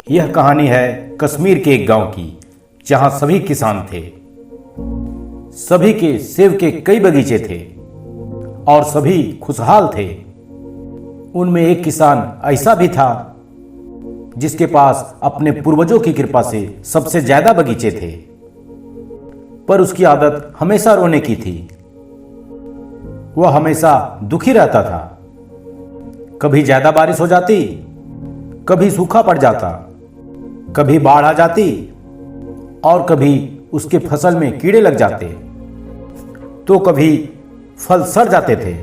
यह कहानी है कश्मीर के एक गांव की, जहां सभी किसान थे। सभी के सेब के कई बगीचे थे और सभी खुशहाल थे। उनमें एक किसान ऐसा भी था जिसके पास अपने पूर्वजों की कृपा से सबसे ज्यादा बगीचे थे, पर उसकी आदत हमेशा रोने की थी। वह हमेशा दुखी रहता था। कभी ज्यादा बारिश हो जाती, कभी सूखा पड़ जाता, कभी बाढ़ आ जाती और कभी उसके फसल में कीड़े लग जाते, तो कभी फल सड़ जाते थे।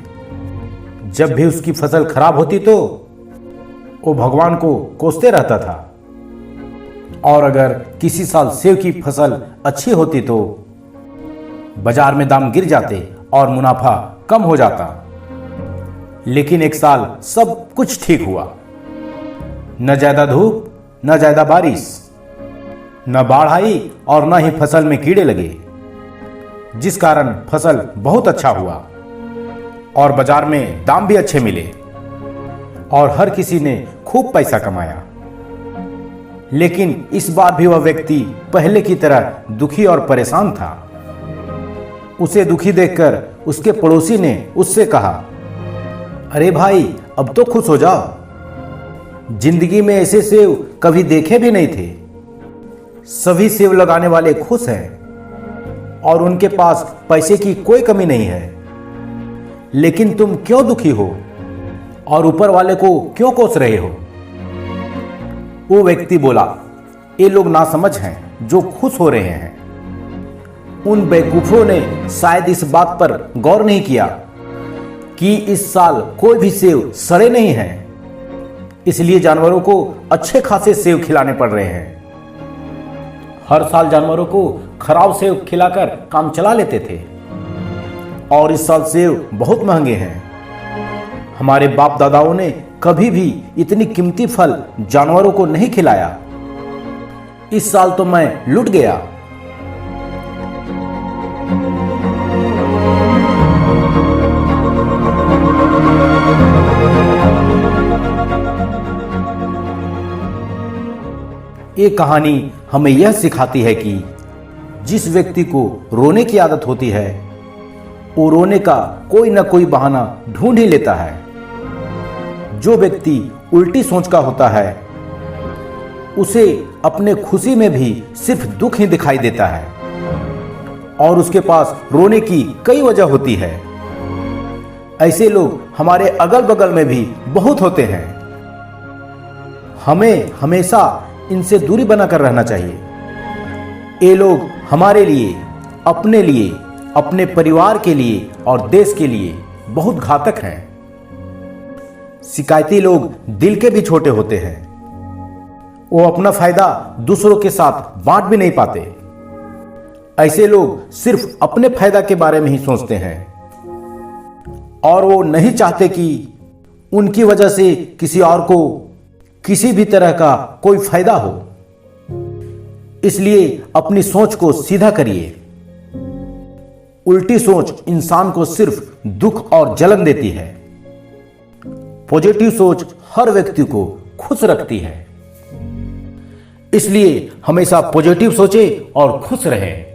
जब भी उसकी फसल खराब होती तो वो भगवान को कोसते रहता था, और अगर किसी साल सेब की फसल अच्छी होती तो बाजार में दाम गिर जाते और मुनाफा कम हो जाता। लेकिन एक साल सब कुछ ठीक हुआ। न ज्यादा धूप, न ज्यादा बारिश, न बाढ़ आई और न ही फसल में कीड़े लगे, जिस कारण फसल बहुत अच्छा हुआ और बाजार में दाम भी अच्छे मिले और हर किसी ने खूब पैसा कमाया। लेकिन इस बार भी वह व्यक्ति पहले की तरह दुखी और परेशान था। उसे दुखी देखकर उसके पड़ोसी ने उससे कहा, अरे भाई, अब तो खुश हो जाओ। जिंदगी में ऐसे सेब कभी देखे भी नहीं थे। सभी सेब लगाने वाले खुश हैं और उनके पास पैसे की कोई कमी नहीं है। लेकिन तुम क्यों दुखी हो और ऊपर वाले को क्यों कोस रहे हो? वो व्यक्ति बोला, ये लोग नासमझ हैं जो खुश हो रहे हैं। उन बेवकूफों ने शायद इस बात पर गौर नहीं किया कि इस साल कोई भी सेब सड़े नहीं हैं, इसलिए जानवरों को अच्छे खासे सेब खिलाने पड़ रहे हैं। हर साल जानवरों को खराब सेब खिलाकर काम चला लेते थे और इस साल सेब बहुत महंगे हैं। हमारे बाप दादाओं ने कभी भी इतनी कीमती फल जानवरों को नहीं खिलाया। इस साल तो मैं लुट गया। ये कहानी हमें यह सिखाती है कि जिस व्यक्ति को रोने की आदत होती है, वो रोने का कोई ना कोई बहाना ढूंढ ही लेता है। जो व्यक्ति उल्टी सोच का होता है, उसे अपने खुशी में भी सिर्फ दुख ही दिखाई देता है और उसके पास रोने की कई वजह होती है। ऐसे लोग हमारे अगल बगल में भी बहुत होते हैं। हमें हमेशा इनसे दूरी बनाकर रहना चाहिए। ये लोग हमारे लिए, अपने परिवार के लिए और देश के लिए बहुत घातक हैं। शिकायती लोग दिल के भी छोटे होते हैं। वो अपना फायदा दूसरों के साथ बांट भी नहीं पाते। ऐसे लोग सिर्फ अपने फायदा के बारे में ही सोचते हैं और वो नहीं चाहते कि उनकी वजह से किसी और को किसी भी तरह का कोई फायदा हो। इसलिए अपनी सोच को सीधा करिए। उल्टी सोच इंसान को सिर्फ दुख और जलन देती है। पॉजिटिव सोच हर व्यक्ति को खुश रखती है। इसलिए हमेशा पॉजिटिव सोचें और खुश रहें।